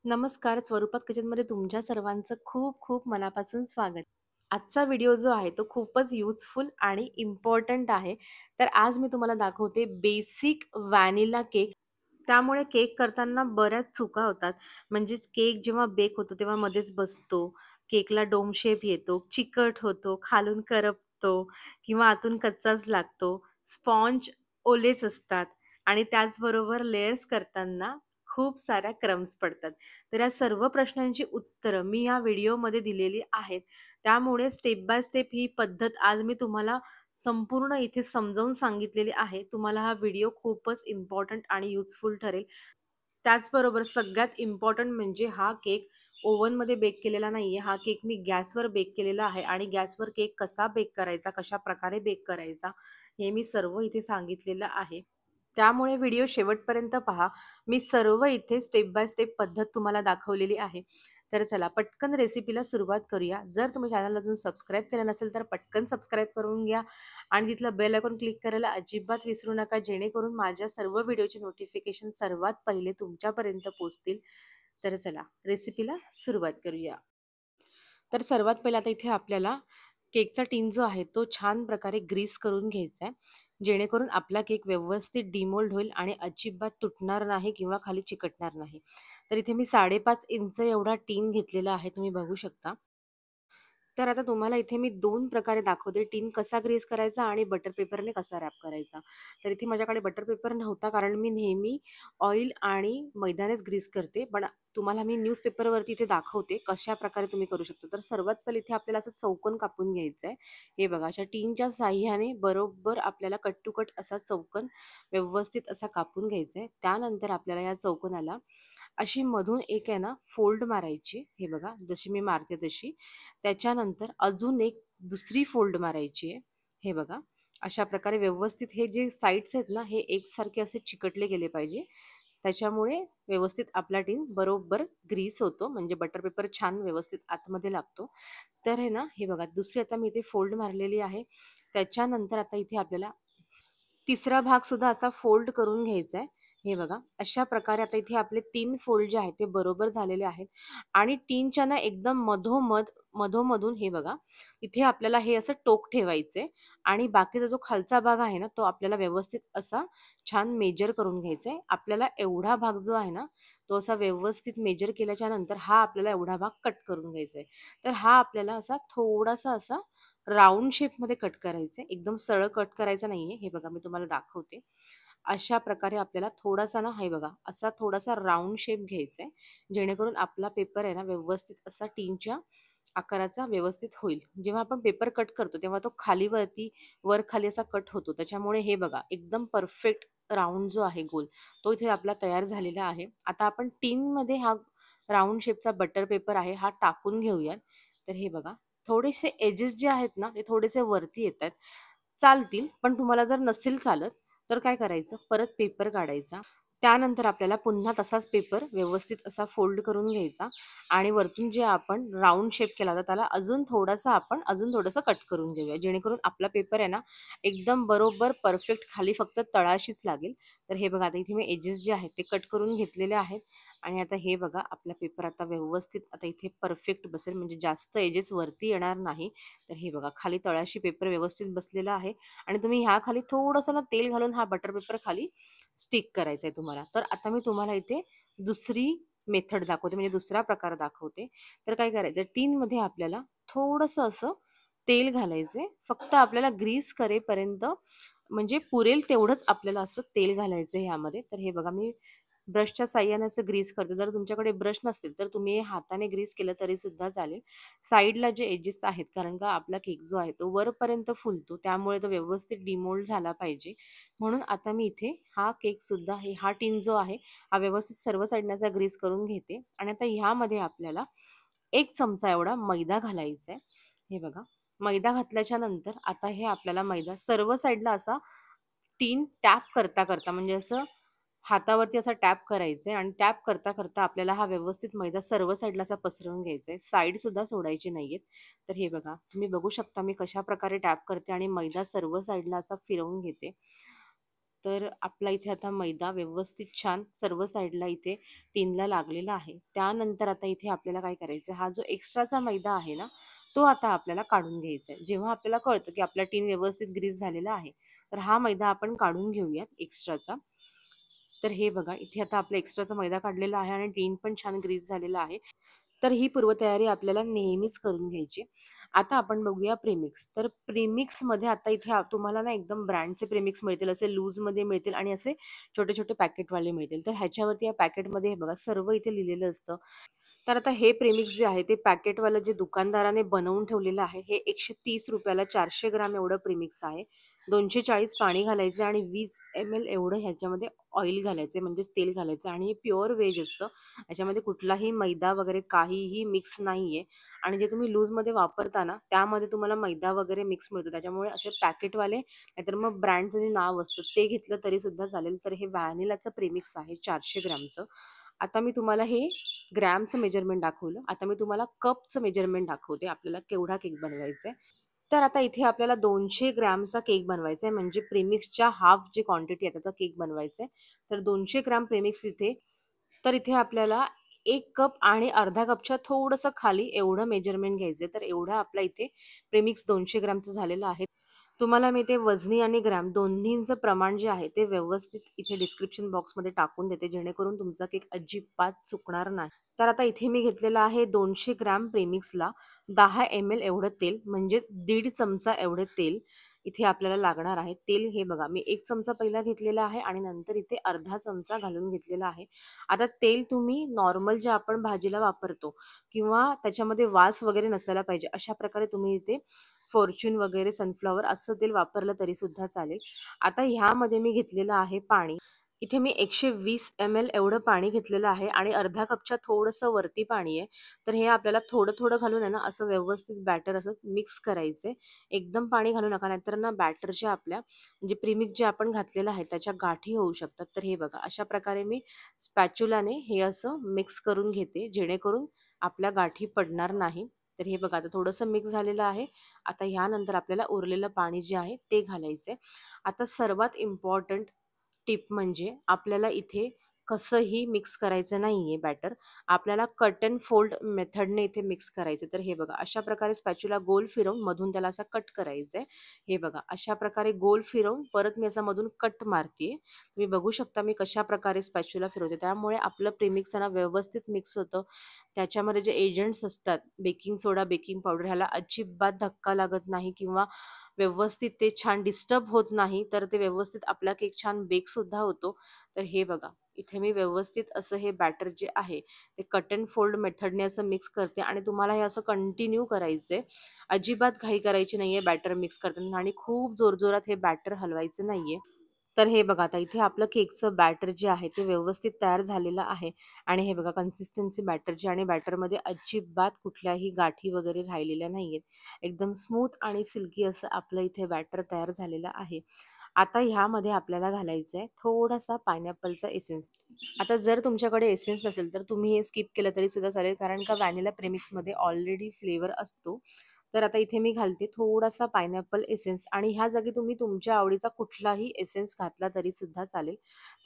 नमस्कार, स्वरूपात किचनमध्ये तुमच्या सर्वांचं खूप खूप मनापासून स्वागत. आजचा व्हिडिओ जो आहे तो खूपच युजफुल आणि इम्पॉर्टंट आहे. तर आज मी तुम्हाला दाखवते बेसिक व्हॅनिला केक. त्यामुळे केक करताना बऱ्याच चुका होतात. म्हणजेच केक जेव्हा बेक होतो तेव्हा मध्येच बसतो, केकला डोम शेप येतो, चिकट होतो, खालून करपतो किंवा आतून कच्चाच लागतो. स्पॉन्ज ओलेच असतात आणि त्याचबरोबर लेयर्स करताना खूप साऱ्या क्रम्स पडतात. तर या सर्व प्रश्नांची उत्तरं मी या व्हिडिओमध्ये दिलेली आहेत. त्यामुळे स्टेप बाय स्टेप ही पद्धत आज मी तुम्हाला संपूर्ण इथे समजावून सांगितलेली आहे. तुम्हाला हा व्हिडिओ खूपच इम्पॉर्टंट आणि युजफुल ठरेल. त्याचबरोबर सगळ्यात इम्पॉर्टंट म्हणजे हा केक ओव्हनमध्ये बेक केलेला नाहीये. हा केक मी गॅसवर बेक केलेला आहे आणि गॅसवर केक कसा बेक करायचा, कशाप्रकारे बेक करायचा, हे मी सर्व इथे सांगितलेलं आहे. त्यामुळे व्हिडिओ शेवटपर्यंत पहा. मी सर्व इथे स्टेप बाय स्टेप पद्धत तुम्हाला दाखवलेली आहे. तर चला पटकन रेसिपीला सुरुवात करूया. जर तुम्ही चॅनल अजून सबस्क्राईब केलं नसेल तर पटकन सबस्क्राईब करून घ्या आणि तिथलं बेल आयकॉन क्लिक करायला अजिबात विसरू नका, जेणेकरून माझ्या सर्व व्हिडिओचे नोटिफिकेशन सर्वात पहिले तुमच्यापर्यंत पोहोचतील. तर चला रेसिपीला सुरुवात करूया. तर सर्वात पहिला आता इथे आपल्याला केकचा टिन जो आहे तो छान प्रकारे ग्रीस करून घ्यायचा आहे. जेणेकरून आपला केक व्यवस्थित डिमोल्ड होईल आणि अजिबात तुटणार नाही किंवा खाली चिकटणार नाही. तर इथे मी 5.5 इंच एवढा टिन घेतलेला आहे, तुम्ही बघू शकता. तर आता तुम्हाला इथे मी 2 प्रकारे दाखवते टिन कसा ग्रीस करायचा आणि बटर पेपरने कसा रॅप करायचा. तर इथे माझ्याकडे बटर पेपर नव्हता कारण मी नेहमी ऑइल आणि मैद्यानेच ग्रीस करते. पण तुम्हाला मी न्यूजपेपरवरती इथे दाखवते कशाप्रकारे तुम्ही करू शकता. तर सर्वात पहिले इथे आपल्याला असं चौकोन कापून घ्यायचं आहे. हे बघा अशा टिनच्या साहाय्याने बरोबर आपल्याला कट टू कट असा चौकोन व्यवस्थित असा कापून घ्यायचा आहे. त्यानंतर आपल्याला या चौकोनाला अशी मधून एक आहे ना फोल्ड मारायची. हे बघा जशी मी मारते तशी. त्याच्यानंतर अजून एक दुसरी फोल्ड मारायची आहे. हे बघा अशा प्रकारे व्यवस्थित हे जे साइड्स आहेत ना हे एकसारखे असे चिकटले गेले पाहिजे. त्याच्यामुळे व्यवस्थित आपला टिन बरोबर ग्रीस होतो, म्हणजे बटर पेपर छान व्यवस्थित आतमध्ये लागतो. तर हे ना हे बघा दुसरी आता मी इथे फोल्ड मारलेली आहे. त्याच्यानंतर आता इथे आपल्याला तिसरा भाग सुद्धा असा फोल्ड करून घ्यायचा आहे. हे बघा अशा प्रकारे आता इथे आपले 3 फोल्ड जे आहेत ते बरोबर झालेले आहेत आणि टिनच्या ना एकदम मधोमधून हे बघा इथे आपल्याला हे असं टोक ठेवायचंय आणि बाकीचा जो खालचा भाग आहे ना तो आपल्याला व्यवस्थित असा छान मेजर करून घ्यायचा आहे. आपल्याला एवढा भाग जो आहे ना तो असा व्यवस्थित मेजर केल्याच्या नंतर हा आपल्याला एवढा भाग कट करून घ्यायचा आहे. तर हा आपल्याला असा थोडासा असा राउंड शेपमध्ये कट करायचं आहे. एकदम सरळ कट करायचा नाहीये. हे बघा मी तुम्हाला दाखवते. अशा प्रकारे आपल्याला थोडासा ना हे बघा असा थोडासा राउंड शेप घ्यायचा आहे. जेणेकरून आपला पेपर आहे ना व्यवस्थित असा टीनच्या आकाराचा व्यवस्थित होईल. जेव्हा आपण पेपर कट करतो तेव्हा तो खाली-वरती, वर-खाली असा कट होतो. त्याच्यामुळे हे बघा एकदम परफेक्ट राउंड जो आहे गोल, तो इथे आपला तयार झालेला आहे. आता आपण टिनमध्ये हा राउंड शेपचा बटर पेपर आहे हा टाकून घेऊयात. तर हे बघा थोडेसे एजेस जे आहेत ना, ते थोडेसे वरती येतात. चालतील, पण तुम्हाला जर नसेल चालत, तर काय करायचं, परत पेपर काढायचा. त्यानंतर आपल्याला पुन्हा तसाच पेपर व्यवस्थित असा फोल्ड करून घ्यायचा आणि वरतून जे आपण राउंड शेप केला होता, त्याला अजून थोडंसं कट करून घेऊया. जेणेकरून आपला पेपर आहे ना, एकदम बरोबर परफेक्ट खाली फक्त तळाशीच लागेल. तर हे बघा, आता इथे मी एजेस जे आहेत, ते कट करून घेतलेले आहेत आणि आता हे बघा, आपला पेपर आता व्यवस्थित आता इथे परफेक्ट बसेल, म्हणजे जास्त एजेस वरती येणार नाही. तर हे बघा खाली तळाशी पेपर व्यवस्थित बसलेला आहे आणि तुम्ही ह्या खाली थोडंसं ना तेल घालून हा बटर पेपर खाली स्टिक करायचा आहे तुम्हाला. तर आता मी तुम्हाला इथे दुसरी मेथड दाखवते, म्हणजे दुसरा प्रकार दाखवते. तर काय करायचं, टीनमध्ये आपल्याला थोडंसं असं तेल घालायचंय. फक्त आपल्याला ग्रीस करेपर्यंत, म्हणजे पुरेल तेवढंच आपल्याला असं तेल घालायचं ह्यामध्ये. तर हे बघा मी ब्रशच्या साहाय्याने असं ग्रीस करते. जर तुमच्याकडे ब्रश नसेल तर तुम्ही हाताने ग्रीस केलं तरी सुद्धा चालेल. साईडला जे एजेस आहेत, कारण का आपला केक जो आहे तो वरपर्यंत फुलतो, त्यामुळे तो व्यवस्थित डिमोल्ड झाला पाहिजे. म्हणून आता मी इथे हा केक सुद्धा हा टिन जो आहे हा व्यवस्थित सर्व साईडने ग्रीस करून घेते आणि आता ह्यामध्ये आपल्याला 1 चमचा एवढा मैदा घालायचा आहे. हे बघा मैदा घातल्याच्या नंतर आता हे आपल्याला मैदा सर्व साईडला असा टीन टॅप करता करता, म्हणजे असं हातावरती असा टॅप करायचा आहे आणि टॅप करता करता आपल्याला हा व्यवस्थित मैदा सर्व साईडला असा पसरवून घ्यायचा आहे. साईड सुद्धा सोडायची नाहीयेत. तर हे बघा तुम्ही बघू शकता मी कशा प्रकारे टॅप करते आणि मैदा सर्व साईडला असा फिरवून घेते. तर आपला इथे आता मैदा व्यवस्थित छान सर्व साईडला इथे टीनला लागलेला आहे. त्यानंतर आता इथे आपल्याला काय करायचं, हा जो एक्स्ट्राचा मैदा आहे ना, तो आता आपल्याला काढून घ्यायचा आहे. जेव्हा आपल्याला कळतं की आपला टीन व्यवस्थित ग्रीस झालेला आहे, तर हा मैदा आपण काढून घेऊयात एक्स्ट्राचा. तर हे बघा इथे आता आपला एक्स्ट्राचा मैदा काढलेला आहे आणि टीन पण छान ग्रीस झालेला आहे. तर ही पूर्वतयारी आपल्याला नेहमीच करून घ्यायची. आता आपण बघूया प्रेमिक्स. तर प्रेमिक्समध्ये आता इथे तुम्हाला ना एकदम ब्रँडचे प्रेमिक्स मिळतील, असे लूजमध्ये मिळतील आणि असे छोटे-छोटे पॅकेटवाले मिळतील. तर ह्याच्यावरती या पॅकेटमध्ये हे बघा सर्व इथे लिहिलेलं असतं. तर आता हे प्रेमिक्स जे आहे ते पॅकेटवालं जे दुकानदाराने बनवून ठेवलेलं आहे, हे ₹130 400 ग्राम एवढं प्रेमिक्स आहे. 240 पाणी घालायचं आणि 20 ml एवढं ह्याच्यामध्ये ऑइल घालायचं म्हणजेच तेल घालायचं आणि हे प्युअर व्हेज असतं. याच्यामध्ये कुठलाही मैदा वगैरे काहीही मिक्स नाहीये आणि जे तुम्ही लूजमध्ये वापरता ना, त्यामध्ये तुम्हाला मैदा वगैरे मिक्स मिळतो. त्याच्यामुळे असे पॅकेटवाले नाहीतर मग ब्रँडचं जे नाव असतं ते घेतलं तरी सुद्धा चालेल. तर हे व्हॅनिलाचं प्रेमिक्स आहे 400 ग्रामचं. आता मी तुम्हाला हे ग्रॅमचं मेजरमेंट दाखवलं. आता मी तुम्हाला कपचं मेजरमेंट दाखवते. आपल्याला केवढा केक बनवायचा आहे. तर आता इथे आपल्याला 200 ग्रॅमचा केक बनवायचा आहे. म्हणजे प्रेमिक्सच्या हाल्फ जी क्वांटिटी आहे त्याचा केक बनवायचा आहे. तर 200 ग्रॅम प्रेमिक्स इथे, तर इथे आपल्याला 1 कप आणि अर्धा कपच्या थोडंसं खाली एवढं मेजरमेंट घ्यायचं तर एवढा आपला इथे प्रेमिक्स 200 ग्रॅमचं झालेलं आहे. तुम्हाला मी ते वजनी आणि ग्रॅम दोन्हींचं प्रमाण जे आहे ते व्यवस्थित इथे डिस्क्रिप्शन बॉक्समध्ये टाकून देते, जेणेकरून तुमचा केक अजिबात चुकणार नाही. तर आता इथे मी घेतलेलं आहे 200 ग्रॅम प्रेमिक्सला 10 ml एवढं तेल, म्हणजेच 1.5 चमचा एवढं तेल इथे आपल्याला लागणार आहे. तेल हे बघा मी 1 चमचा पहिला घेतलेला आहे आणि नंतर इथे अर्धा चमचा घालून घेतलेला आहे. आता तेल तुम्ही नॉर्मल जे आपण भाजीला वापरतो किंवा त्याच्यामध्ये वास वगैरे नसायला पाहिजे, अशा प्रकारे तुम्ही इथे फॉर्च्यून वगैरे सनफ्लॉवर असं तेल वापरलं तरी सुद्धा चालेल. आता ह्यामध्ये मी घेतलेलं आहे पाणी. इथे मी 120 ml एवढं पाणी घेतलेलं आहे आणि अर्धा कपच्या थोडंसं वरती पाणी आहे. तर हे आपल्याला थोडं-थोडं घालून आहे ना, असं व्यवस्थित बॅटर असं मिक्स करायचं एकदम पाणी घालू नका, नाहीतर ना बॅटरच्या आपल्या म्हणजे प्रीमिक्स जे आपण घातलेलं आहे त्याच्या गाठी होऊ शकतात. तर हे बघा अशा प्रकारे मी स्पॅच्युलाने हे असं मिक्स करून घेते, जेणेकरून आपल्या गाठी पडणार नाही. तर हे बघा आता थोडंसं मिक्स झालेलं आहे. आता ह्यानंतर आपल्याला उरलेलं पाणी जे आहे ते घालायचं आता सर्वात इम्पॉर्टंट टिप म्हणजे आपल्याला इथे कसंही मिक्स करायचं नाहीये बॅटर. आपल्याला कट अँड फोल्ड मेथडने इथे मिक्स करायचं. तर हे बघा अशा प्रकारे स्पॅच्युला गोल फिरवून मधून त्याला असा कट करायचंय. हे बघा अशा प्रकारे गोल फिरवून परत मी असा मधून कट मारतीये. तुम्ही बघू शकता मी कशाप्रकारे स्पॅच्युला फिरवते. त्यामुळे आपलं प्रीमिक्स आहे ना व्यवस्थित मिक्स होतं. त्याच्यामध्ये जे एजंट्स असतात बेकिंग सोडा, बेकिंग पावडर ह्याला अजिबात धक्का लागत नाही किंवा व्यवस्थित ते छान डिस्टर्ब होत नाही. तर ते व्यवस्थित आपला केक छान बेकसुद्धा होतो. तर हे बघा इथे मी व्यवस्थित असं हे बॅटर जे आहे ते कट अँड फोल्ड मेथडने असं मिक्स करते आणि तुम्हाला हे असं कंटिन्यू करायचंय. अजिबात घाई करायची नाहीये बॅटर मिक्स करताना आणि खूप जोरजोरात हे बॅटर हलवायचं नाहीये. तर हे बघा आता इथे आपलं केकचं बॅटर जे आहे ते व्यवस्थित तयार झालेलं आहे आणि हे बघा कन्सिस्टन्सी बॅटरची आणि बॅटरमध्ये अजिबात कुठल्याही गाठी वगैरे राहिलेल्या नाहीयेत. एकदम स्मूथ आणि सिल्की असं आपलं इथे बॅटर तयार झालेलं आहे. आता ह्यामध्ये आपल्याला घालायचं आहे थोडासा पायनॅपलचा एसेन्स. आता जर तुमच्याकडे एसेन्स नसेल तर तुम्ही हे स्किप केलं तरी सुद्धा चालेल, कारण का व्हॅनिला प्रेमिक्समध्ये ऑलरेडी फ्लेवर असतो. तर आता इथे मी घालते थोडासा पायनॅपल एसेन्स आणि ह्या जागी तुम्ही तुमच्या आवडीचा कुठलाही एसेन्स घातला तरी सुद्धा चालेल.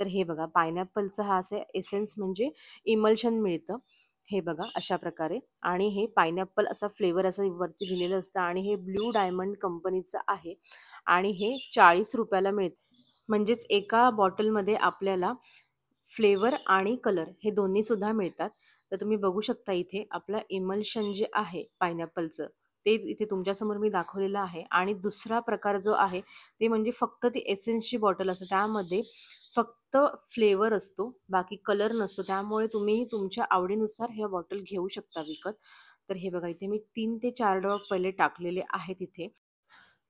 तर हे बघा पायनॅपलचा हा असे एसेन्स म्हणजे इमल्शन मिळतं. हे बघा अशा प्रकारे आणि हे पायनॅपल असा फ्लेवर असं वरती लिहिलेलं असतं आणि हे ब्लू डायमंड कंपनीचं आहे आणि हे ₹40 मिळतं. म्हणजेच एका बॉटलमध्ये आपल्याला फ्लेवर आणि कलर हे दोन्ही सुद्धा मिळतात. तर तुम्ही बघू शकता इथे आपलं इमल्शन जे आहे पायनॅपलचं ते इथे तुमच्यासमोर मी दाखवलेलं आहे आणि दुसरा प्रकार जो आहे ते म्हणजे फक्त ती एसेन्सची बॉटल असते. त्यामध्ये फक्त फ्लेवर असतो, बाकी कलर नसतो. त्यामुळे तुम्ही तुमच्या आवडीनुसार हे बॉटल घेऊ शकता विकत. तर हे बघा इथे मी 3 ते 4 ड्रॉप पहिले टाकलेले आहेत इथे.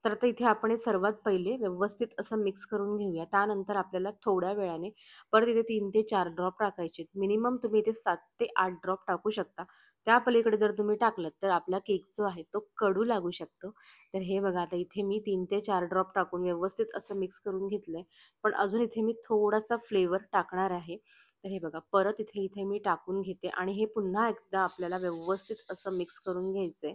तर आता इथे आपण हे सर्वात पहिले व्यवस्थित असं मिक्स करून घेऊया. त्यानंतर आपल्याला थोड्या वेळाने परत इथे 3 ते 4 ड्रॉप टाकायचे. मिनिमम तुम्ही इथे 7 ते 8 ड्रॉप टाकू शकता. त्या पलीकडे जर तुम्ही टाकलत तर आपला केक जो आहे तो कडू लागू शकतो. तर हे बघा आता इथे मी 3 ते 4 ड्रॉप टाकून व्यवस्थित असं मिक्स करून घेतलंय. पण अजून इथे मी थोडासा फ्लेवर टाकणार आहे. तर हे बघा परत इथे इथे मी टाकून घेते आणि हे पुन्हा एकदा आपल्याला व्यवस्थित असं मिक्स करून घ्यायचंय.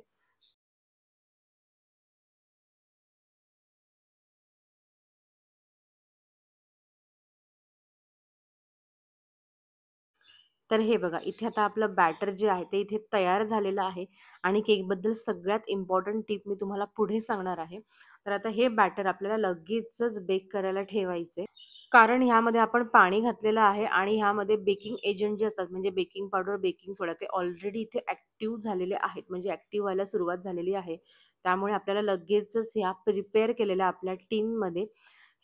तर हे बघा, इथे आता आपलं बॅटर जे आहे ते इथे तयार झालेलं आहे आणि केकबद्दल सगळ्यात इम्पोर्टंट टिप मी तुम्हाला पुढे सांगणार आहे. तर आता हे बॅटर आपल्याला लगेचच बेक करायला ठेवायचे. कारण ह्यामध्ये आपण पाणी घातलेलं आहे आणि ह्यामध्ये बेकिंग एजंट जे असतात म्हणजे बेकिंग पावडर, बेकिंग सोडा ते ऑलरेडी इथे ॲक्टिव्ह झालेले आहेत. म्हणजे ॲक्टिव्ह व्हायला सुरुवात झालेली आहे. त्यामुळे आपल्याला लगेचच ह्या प्रिपेअर केलेल्या आपल्या टिनमध्ये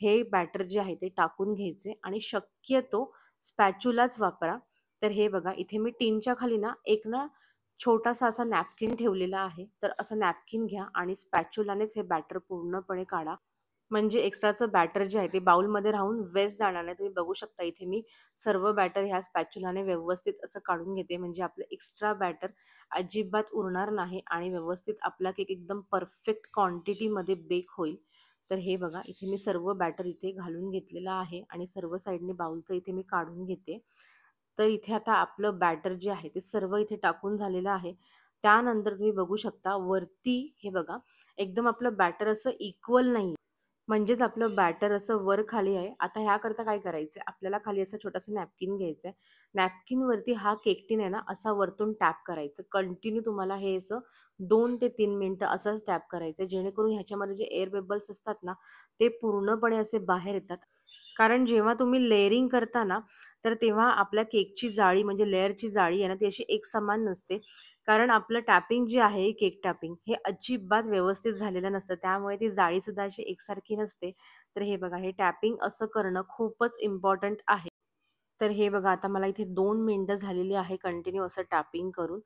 हे बॅटर जे आहे ते टाकून घ्यायचे आणि शक्यतो स्पॅच्युलाच वापरा. तर हे बघा, इथे मी टिनच्या खाली ना एक ना छोटासा असा नॅपकिन ठेवलेला आहे. तर असं नॅपकिन घ्या आणि स्पॅच्युलानेच हे बॅटर पूर्णपणे काढा. म्हणजे एक्स्ट्राचं बॅटर जे आहे ते बाउलमध्ये राहून वेस्ट जाणार नाही. तुम्ही बघू शकता इथे मी सर्व बॅटर ह्या स्पॅच्युलाने व्यवस्थित असं काढून घेते. म्हणजे आपलं एक्स्ट्रा बॅटर अजिबात उरणार नाही आणि व्यवस्थित आपला केक एकदम परफेक्ट क्वांटिटीमध्ये बेक होईल. तर हे बघा, इथे मी सर्व बॅटर इथे घालून घेतलेलं आहे आणि सर्व साईडने बाउलचं इथे मी काढून घेते. तर इथे आता आपलं बॅटर जे आहे ते सर्व इथे टाकून झालेलं आहे. त्यानंतर तुम्ही बघू शकता वरती हे बघा, एकदम आपलं बॅटर असं इक्वल नाही. म्हणजेच आपलं बॅटर असं वर खाली आहे. आता ह्याकरता काय करायचं, आपल्याला खाली असं छोटासा नॅपकिन घ्यायचं आहे. नॅपकिनवरती हा केक टिन आहे ना, असा वरतून टॅप करायचं. कंटिन्यू तुम्हाला हे असं 2 ते 3 मिनिटं असंच टॅप करायचं, जेणेकरून ह्याच्यामध्ये जे एअर बबल्स असतात ना, ते पूर्णपणे असे बाहेर येतात. कारण जेव्हा तुम्ही लेयरिंग करता ना, तर तेव्हा आपल्या केकची जाळी म्हणजे लेयरची जाळी आहे ना, ती अशी एकसमान नसते. कारण आपलं टॅपिंग जे आहे, केक टॅपिंग हे अजिबात व्यवस्थित झालेलं नसतं. त्यामुळे ती जाळीसुद्धा अशी एकसारखी नसते. तर हे बघा, हे टॅपिंग असं करणं खूपच इम्पॉर्टंट आहे. तर हे बघा, आता मला इथे 2 मिनिटं झालेली आहे कंटिन्यू असं टॅपिंग करून.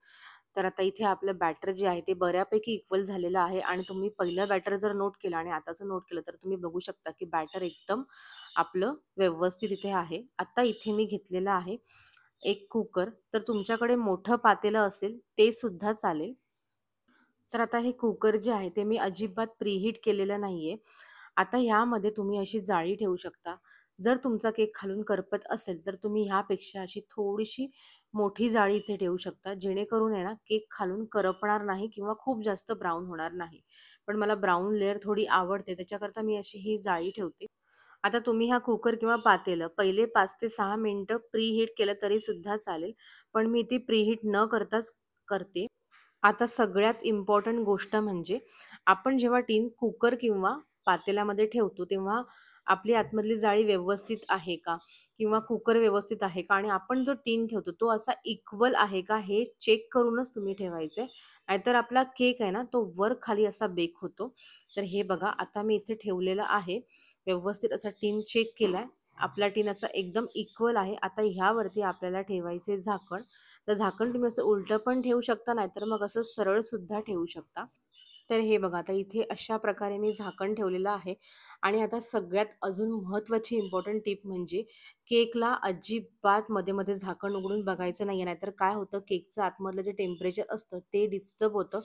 तर आता इथे आपलं बॅटर जे आहे ते बऱ्यापैकी इक्वल झालेलं आहे आणि तुम्ही पहिलं बॅटर जर नोट केलं आणि आताचं नोट केलं, तर तुम्ही बघू शकता की बॅटर एकदम आपलं व्यवस्थित इथे आहे. आता इथे मी घेतलेलं आहे एक कुकर. तर तुमच्याकडे मोठं पातेलं असेल ते सुद्धा चालेल. तर आता हे कुकर जे आहे ते मी अजिबात प्रीहीट केलेलं नाहीये. आता ह्यामध्ये तुम्ही अशी जाळी ठेवू शकता. जर तुमचा केक खालून करपत असेल, तर तुम्ही ह्यापेक्षा अशी थोडीशी मोठी जाळी इथे ठेवू शकता. जेणेकरून आहे ना, केक खालून करपणार नाही किंवा खूप जास्त ब्राउन होणार नाही. पण मला ब्राउन लेयर थोडी आवडते, त्याच्याकरता मी अशी ही जाळी ठेवते. आता तुम्ही हा कुकर किंवा पातेलं पहिले 5 ते 6 मिनिटं प्रीहीट केलं तरी सुद्धा चालेल. पण मी ती प्रीहीट न करताच करते. आता सगळ्यात इम्पॉर्टंट गोष्ट म्हणजे आपण जेव्हा टीन कुकर किंवा पातेल्यामध्ये ठेवतो, तेव्हा आपली आतमधली जाळी व्यवस्थित आहे का? किंवा कुकर व्यवस्थित आहे का? आणि आपण जो टीन ठेवतो तो असा इक्वल आहे का? हे चेक करूनच तुम्ही ठेवायचं आहे. नाहीतर आपला केक आहे ना, तो वर खाली असा बेक होतो. तर हे बघा, आता मी इथे ठेवलेलं आहे. व्यवस्थित असा टीन चेक केलाय. आपला टीन असा एकदम इक्वल आहे. आता ह्यावरती आपल्याला ठेवायचे झाकण. तर झाकण तुम्ही असं उलटं पण ठेवू शकता, नाहीतर मग असं सरळ सुद्धा ठेवू शकता. तर हे बघा, आता इथे अशा प्रकारे मी झाकण ठेवलेलं आहे आणि आता सगळ्यात अजून महत्त्वाची इम्पॉर्टंट टिप म्हणजे केकला अजिबात मध्ये-मध्ये झाकण उघडून बघायचं नाहीये. नाहीतर काय होतं, केकचं आतमधलं जे टेम्परेचर असतं ते डिस्टर्ब होतं.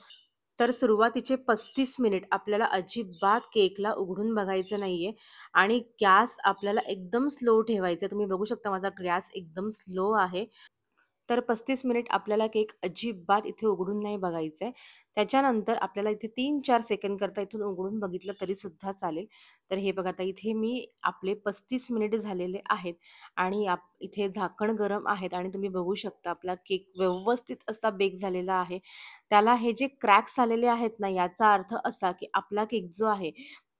तर सुरुवातीचे 35 मिनिट आपल्याला अजिबात केकला उघडून बघायचं नाहीये आणि गॅस आपल्याला एकदम स्लो ठेवायचा आहे. तुम्ही बघू शकता माझा गॅस एकदम स्लो आहे. तर 35 मिनिट आपल्याला केक अजिबात इथे उघडून नाही बघायचा आहे. त्याच्यानंतर आपल्याला इथे 3-4 सेकंड करता इथून उघडून बघितलं तरी सुद्धा चालेल. तर हे बघा, आता इथे मी आपले 35 मिनिट झालेले आहेत आणि इथे झाकण गरम आहेत आणि तुम्ही बघू शकता आपला केक व्यवस्थित असा बेक झालेला आहे. त्याला हे जे क्रॅक्स आलेले आहेत ना, याचा अर्थ असा की आपला केक जो आहे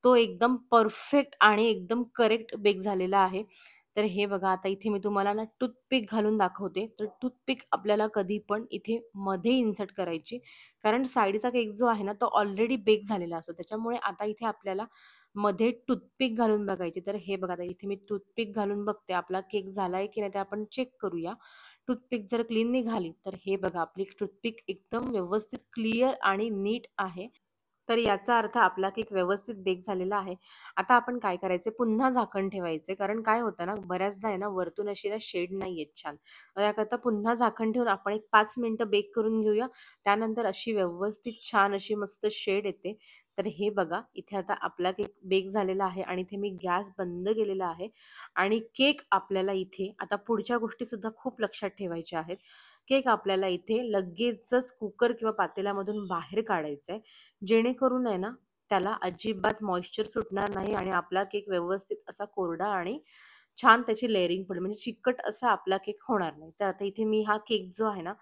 तो एकदम परफेक्ट आणि एकदम करेक्ट बेक झालेला आहे. तर हे बघा, आता इथे मी तुम्हाला ना टूथपिक घालून दाखवते. तर टूथपिक आपल्याला कधी पण इथे मध्ये इन्सर्ट करायची. कारण साईडचा केक जो आहे ना, तो ऑलरेडी बेक झालेला असतो. त्याच्यामुळे आता इथे आपल्याला मध्ये टूथपिक घालून बघायची. तर हे बघा, आता इथे मी टूथपिक घालून बघते. आपला केक झालाय की नाही ते आपण चेक करूया. टूथपिक जर क्लीन निघाली, तर हे बघा, आपली टूथपिक एकदम व्यवस्थित क्लिअर आणि नीट आहे. तर याचा अर्थ आपला केक व्यवस्थित बेक झालेला आहे. आता आपण काय करायचं, पुन्हा झाकण ठेवायचे. कारण काय होतं ना, बऱ्याचदा आहे ना, वरतून अशी ना शेड नाही येत छान. त्याकरता पुन्हा झाकण ठेवून आपण एक 5 मिनिटं बेक करून घेऊया. त्यानंतर अशी व्यवस्थित छान अशी मस्त शेड येते. तर हे बघा, इथे आता आपला केक बेक झालेला आहे आणि इथे मी गॅस बंद केलेला आहे आणि केक आपल्याला इथे आता पुढच्या गोष्टीसुद्धा खूप लक्षात ठेवायच्या आहेत. केक आपल्याला इथे लगेचच कुकर किंवा पातेल्यामधून बाहेर काढायचा आहे. जेणेकरून आहे ना, त्याला अजिबात मॉइश्चर सुटणार नाही आणि आपला केक व्यवस्थित असा कोरडा आणि छान त्याची लेयरिंग पडेल, म्हणजे चिकट असा आपला केक होणार नाही. तर आता इथे मी हा केक जो आहे ना,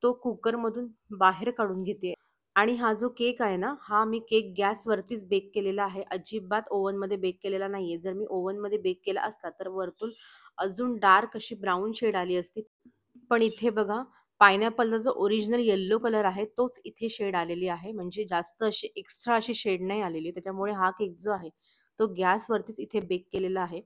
तो कुकरमधून बाहेर काढून घेते. आणि हा जो केक आहे ना, हा मी केक गॅसवरतीच बेक केलेला आहे. अजिबात ओव्हनमध्ये बेक केलेला नाहीये. जर मी ओव्हनमध्ये बेक केला असता, तर वरतून अजून डार्क अशी ब्राउन शेड आली असती. पण इथे बघा, पाइनएपलचा जो ओरिजिनल येलो कलर आहे, तोच इथे शेड आलेली आहे. म्हणजे जास्त अशी एक्स्ट्रा अशी शेड नाही आलेली. त्याच्यामुळे हा केक जो आहे, तो गॅसवरतीच इथे बेक केलेला आहे.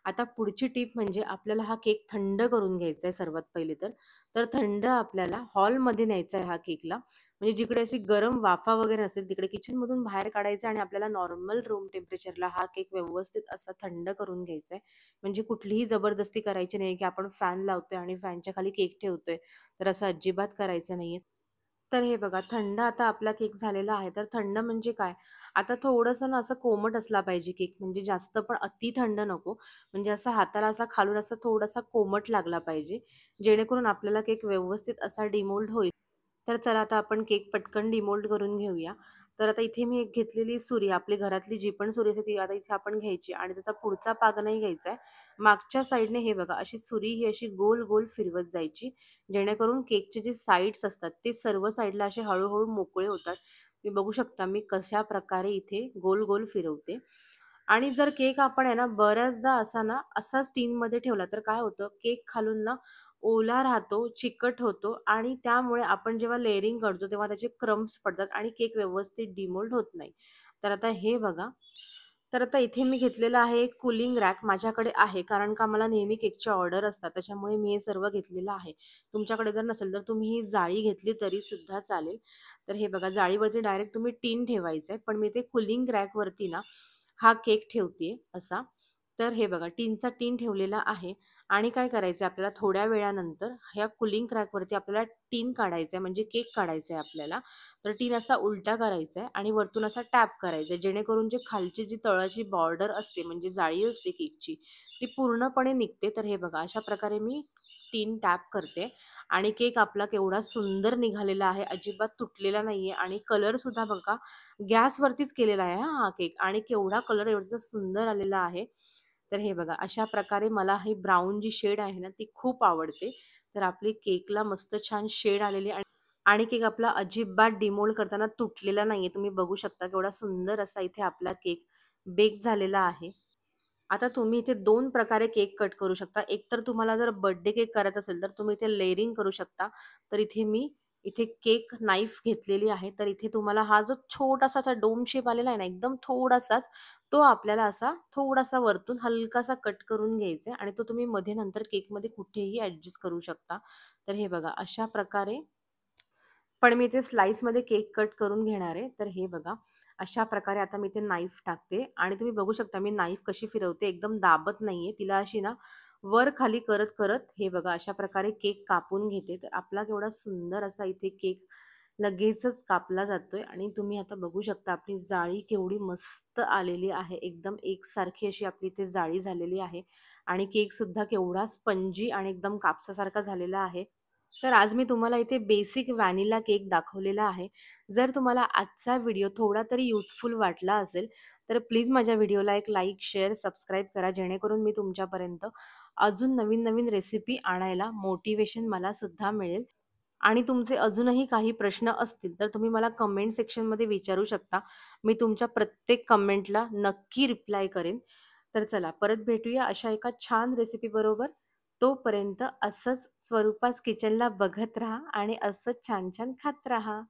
आता पुढची टिप म्हणजे आपल्याला हा केक थंड करून घ्यायचा आहे सर्वात पहिले तर. तर थंड आपल्याला हॉलमध्ये न्यायचा आहे हा केकला. म्हणजे जिकडे अशी गरम वाफा वगैरे नसेल, तिकडे किचनमधून बाहेर काढायचा आणि आपल्याला नॉर्मल रूम टेम्परेचरला हा केक व्यवस्थित असा थंड करून घ्यायचा आहे. म्हणजे कुठलीही जबरदस्ती करायची नाही, की आपण फॅन लावतोय आणि फॅनच्या खाली केक ठेवतोय. तर असं अजिबात करायचं नाहीये. तर हे बघा, थंड आता आपला केक झालेला आहे. तर थंड म्हणजे काय? आता थोडंसं ना असं कोमट असला पाहिजे केक, म्हणजे जास्त पण अति थंड नको. म्हणजे असा हाताला असा खालून असा थोडासा कोमट लागला पाहिजे, जेणेकरून आपल्याला केक व्यवस्थित असा डिमोल्ड होईल. तर चला आता आपण केक पटकन डिमोल्ड करून घेऊया. तर आता इथे मी एक घेतलेली सुरी, आपली घरातली जी पण सुरी असते ती आता इथे आपण घ्यायची आणि त्याचा पुढचा पाग नाही घ्यायचा आहे. मागच्या साईडने हे बघा, अशी सुरी ही अशी गोल-गोल फिरवत जायची, जेणेकरून केकचे जे साइड्स असतात ते सर्व साइडला असे हळू मोकळे होतात. तुम्ही बघू शकता मी कशाप्रकारे इथे गोल-गोल फिरवते. आणि जर केक आपण आहे ना बऱ्याचदा असा ना असाच टीनमध्ये ठेवला, तर काय होतं, केक खालून ना ओला राहतो, चिकट होतो आणि त्यामुळे आपण जेव्हा लेयरिंग करतो तेव्हा त्याचे क्रम्स पडतात आणि केक व्यवस्थित डिमोल्ड होत नाही. तर आता हे बघा, तर आता इथे मी घेतलेलं आहे एक कूलिंग रॅक, माझ्याकडे आहे, कारण का मला नेहमी केकच्या ऑर्डर असतात. त्याच्यामुळे मी हे सर्व घेतलेलं आहे. तुमच्याकडे जर नसेल तर तुम्ही ही जाळी घेतली तरी सुद्धा चालेल. तर हे बघा, जाळीवरती डायरेक्ट तुम्ही टीन ठेवायचं आहे. पण मी ते कूलिंग रॅकवरती ना हा केक ठेवते असा. तर हे बघा, टीन ठेवलेला आहे आणि काय करायचं आपल्याला थोड्या वेळानंतर ह्या कूलिंग रॅकवरती आपल्याला टीन काढायचं आहे, म्हणजे केक काढायचा आहे आपल्याला. तर टीन असा उलटा करायचा आहे आणि वरतून असा टॅप करायचा आहे, जेणेकरून जे खालची जी तळाची बॉर्डर असते, म्हणजे जाळी असते केकची, ती पूर्णपणे निघते. तर हे बघा, अशा प्रकारे मी टीन टॅप करते आणि केक आपला केवढा सुंदर निघालेला आहे, अजिबात तुटलेला नाहीये आणि कलर सुद्धा बघा, गॅसवरतीच केलेला आहे हा केक आणि केवढा कलर एवढा सुंदर आलेला आहे. तर हे बघा, अशा प्रकारे मला ही ब्राउन जी शेड आहे ना, ती खूप आवडते. तर आपली केकला मस्त छान शेड आलेली आहे आणि केक आपला अजिबात डिमोल्ड करताना तुटलेला नाहीये. तुम्ही बघू शकता केवढा सुंदर असा इथे आपला केक बेक झालेला आहे. आता तुम्ही इथे 2 प्रकारे केक कट करू शकता. एक तर तुम्हाला जर बर्थडे केक करायचा असेल, तर तुम्ही इथे लेयरिंग करू शकता. तर इथे मी केक नाईफ घेतलेली आहे. तर इथे तुम्हाला हा जो छोटासा असा डोम शेप आलेला आहे ना, एकदम थोडासाच, तो आपल्याला असा थोडासा वरतून हलकासा कट करून घ्यायचा आहे आणि तो तुम्ही मध्ये नंतर केकमध्ये कुठेही ॲडजस्ट करू शकता. तर हे बघा, अशा प्रकारे पण मी इथे स्लाइसमध्ये केक कट करून घेणार आहे. तर हे बघा, अशा प्रकारे आता मी ते नाईफ टाकते आणि तुम्ही बघू शकता मी नाईफ कशी फिरवते. एकदम दाबत नाहीये. तिला अशी ना वर-खाली करत-करत हे बघा, अशा प्रकारे केक कापून घेते. तर आपला केवढा सुंदर असा इथे केक लगेचच कापला जातोय आणि तुम्ही आता बघू शकता आपली जाळी केवढी मस्त आलेली आहे. एकदम एकसारखी अशी आपली इथे जाळी झालेली आहे आणि केकसुद्धा केवढा स्पंजी आणि एकदम कापसासारखा झालेला आहे. तर आज मी तुम्हाला इथे बेसिक व्हॅनिला केक दाखवलेला आहे. जर तुम्हाला आजचा व्हिडिओ थोडा तरी युजफुल वाटला असेल, तर प्लीज माझ्या व्हिडिओला एक लाईक, शेअर, सबस्क्राईब करा. जेणेकरून मी तुमच्यापर्यंत अजून नवीन-नवीन रेसिपी आणायला मोटिव्हेशन मला सुद्धा मिळेल. आणि तुमचे अजूनही काही प्रश्न असतील, तर तुम्ही मला कमेंट सेक्शनमध्ये विचारू शकता. मी तुमच्या प्रत्येक कमेंटला नक्की रिप्लाय करेन. तर चला, परत भेटूया अशा एका छान रेसिपीबरोबर. तोपर्यंत असंच स्वरूपाच किचनला बघत राहा आणि असंच छान-छान खात राहा.